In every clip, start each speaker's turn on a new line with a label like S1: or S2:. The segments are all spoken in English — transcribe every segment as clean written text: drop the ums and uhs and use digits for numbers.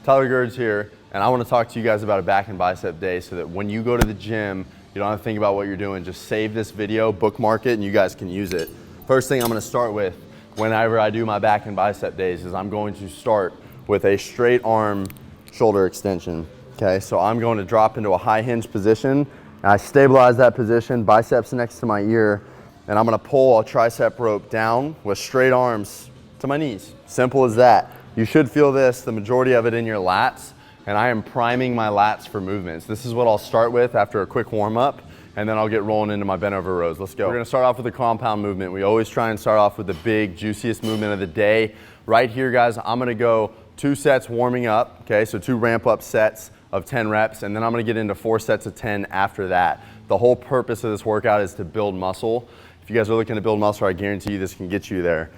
S1: Tyler Gerd's here, and I want to talk to you guys about a back and bicep day so that when you go to the gym, you don't have to think about what you're doing. Just save this video, bookmark it, and you guys can use it. First thing I'm going to start with whenever I do my back and bicep days is I'm going to start with a straight arm shoulder extension. Okay, so I'm going to drop into a high hinge position, and I stabilize that position, biceps next to my ear, and I'm going to pull a tricep rope down with straight arms to my knees. Simple as that. You should feel this, the majority of it in your lats, and I am priming my lats for movements. This is what I'll start with after a quick warm up, and then I'll get rolling into my bent over rows. Let's go. We're gonna start off with a compound movement. We always try and start off with the big, juiciest movement of the day. Right here, guys, I'm gonna go 2 sets warming up, okay? So 2 ramp up sets of 10 reps, and then I'm gonna get into 4 sets of 10 after that. The whole purpose of this workout is to build muscle. If you guys are looking to build muscle, I guarantee you this can get you there.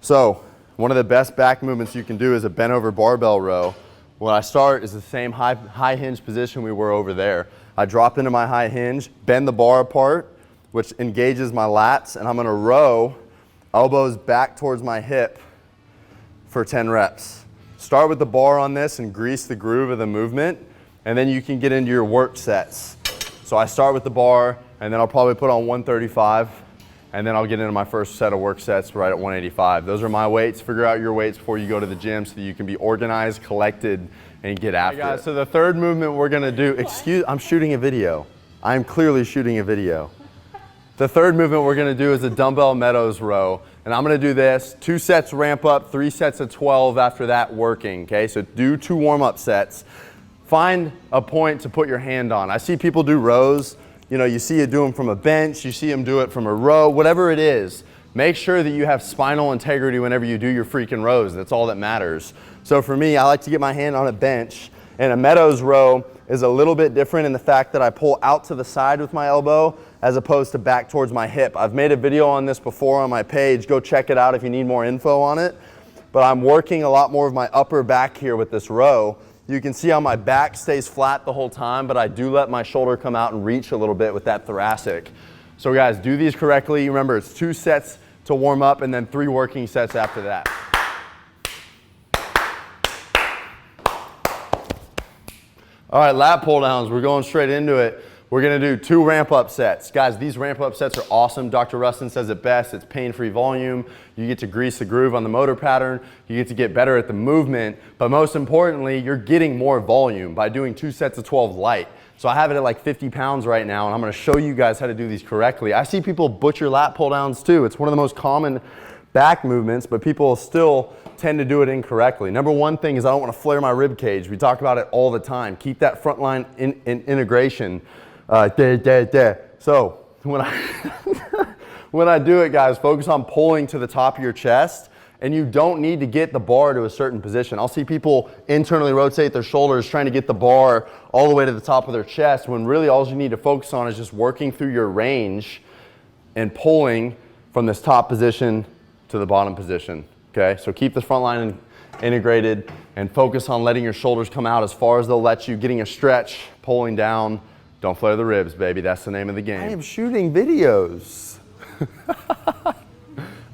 S1: So, one of the best back movements you can do is a bent over barbell row. When I start is the same high hinge position we were over there. I drop into my high hinge, bend the bar apart, which engages my lats, and I'm gonna row elbows back towards my hip for 10 reps. Start with the bar on this and grease the groove of the movement, and then you can get into your work sets. So I start with the bar, and then I'll probably put on 135, and then I'll get into my first set of work sets right at 185. Those are my weights. Figure out your weights before you go to the gym so that you can be organized, collected, and get after it. So the third movement we're gonna do, I'm shooting a video. I'm clearly shooting a video. The third movement we're gonna do is a dumbbell meadows row. And I'm gonna do this, 2 sets ramp up, 3 sets of 12 after that working, okay? So do 2 warm-up sets. Find a point to put your hand on. I see people do rows. You know, you see it do them from a bench, you see them do it from a row, whatever it is. Make sure that you have spinal integrity whenever you do your freaking rows. That's all that matters. So for me, I like to get my hand on a bench, and a meadows row is a little bit different in the fact that I pull out to the side with my elbow as opposed to back towards my hip. I've made a video on this before on my page. Go check it out if you need more info on it. But I'm working a lot more of my upper back here with this row. You can see how my back stays flat the whole time, but I do let my shoulder come out and reach a little bit with that thoracic. So guys, do these correctly. Remember, it's 2 sets to warm up and then 3 working sets after that. All right, lat pull downs. We're going straight into it. We're gonna do 2 ramp up sets. Guys, these ramp up sets are awesome. Dr. Rustin says it best. It's pain-free volume. You get to grease the groove on the motor pattern. You get to get better at the movement. But most importantly, you're getting more volume by doing 2 sets of 12 light. So I have it at like 50 pounds right now, and I'm gonna show you guys how to do these correctly. I see people butcher lat pull downs too. It's one of the most common back movements, but people still tend to do it incorrectly. Number one thing is I don't wanna flare my rib cage. We talk about it all the time. Keep that front line integration. So when I, when I do it, guys, focus on pulling to the top of your chest, and you don't need to get the bar to a certain position. I'll see people internally rotate their shoulders trying to get the bar all the way to the top of their chest, when really all you need to focus on is just working through your range and pulling from this top position to the bottom position, okay? So keep the front line integrated and focus on letting your shoulders come out as far as they'll let you, getting a stretch, pulling down. Don't flare the ribs, baby. That's the name of the game. I am shooting videos. All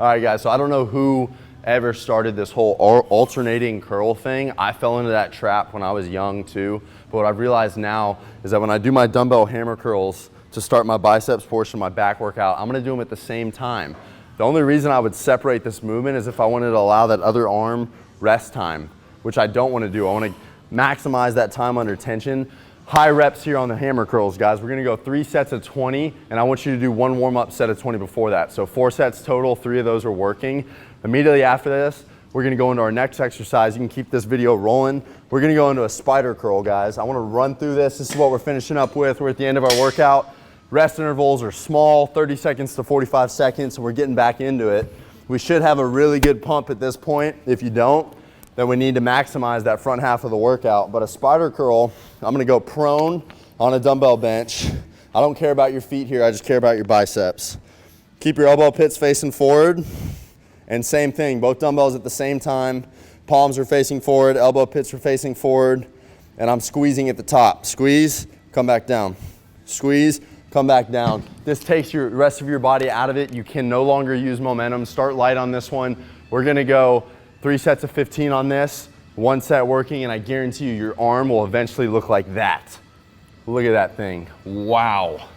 S1: right, guys, so I don't know who ever started this whole alternating curl thing. I fell into that trap when I was young too. But what I've realized now is that when I do my dumbbell hammer curls to start my biceps portion of my back workout, I'm gonna do them at the same time. The only reason I would separate this movement is if I wanted to allow that other arm rest time, which I don't wanna do. I wanna maximize that time under tension. High reps here on the hammer curls, guys. We're gonna go 3 sets of 20, and I want you to do 1 warm-up set of 20 before that. So 4 sets total, 3 of those are working. Immediately after this, we're gonna go into our next exercise. You can keep this video rolling. We're gonna go into a spider curl, guys. I wanna run through this. This is what we're finishing up with. We're at the end of our workout. Rest intervals are small, 30 seconds to 45 seconds, and we're getting back into it. We should have a really good pump at this point. If you don't, then we need to maximize that front half of the workout. But a spider curl, I'm gonna go prone on a dumbbell bench. I don't care about your feet here, I just care about your biceps. Keep your elbow pits facing forward, and same thing, both dumbbells at the same time. Palms are facing forward, elbow pits are facing forward, and I'm squeezing at the top. Squeeze, come back down. Squeeze, come back down. This takes your rest of your body out of it. You can no longer use momentum. Start light on this one. We're gonna go 3 sets of 15 on this, one set working, and I guarantee you your arm will eventually look like that. Look at that thing. Wow.